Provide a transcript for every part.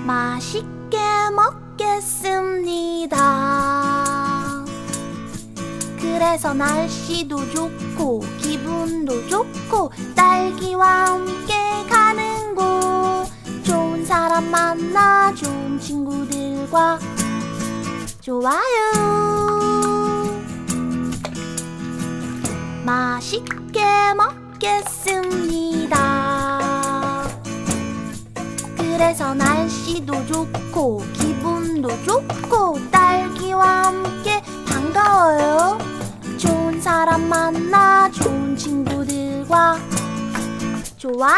맛있게 먹겠습니다. 그래서 날씨도 좋고 기분도 좋고 딸기와 함께 가는 곳, 좋은 사람 만나 좋은 친구들과 좋아요. 맛있게 먹겠습니다. 그래서 날씨도 좋고 기분도 좋고 딸기와 함께 반가워요. 좋은 사람 만나 좋은 친구들과 좋아요.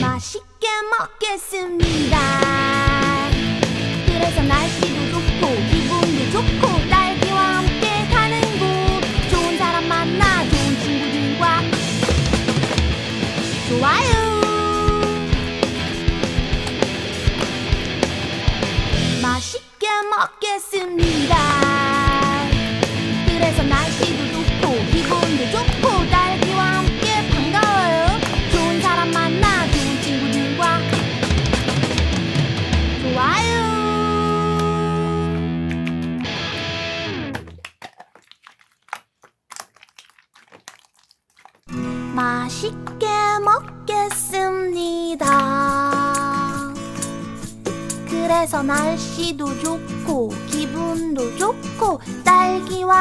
맛있게 먹겠습니다. 그래서 날씨도 좋고 기분도 좋고 딸기와 함께 가는 곳, 좋은 사람 만나 좋은 친구들과 좋아요. 맛있게 먹겠습니다. 그래서 날씨도 좋고 기분도 좋고 딸기와 함께 반가워요. 좋은 사람 만나 좋은 친구들과 좋아요. 맛있게 먹겠습니다. 그래서 날씨도 좋고 기분도 좋고 딸기와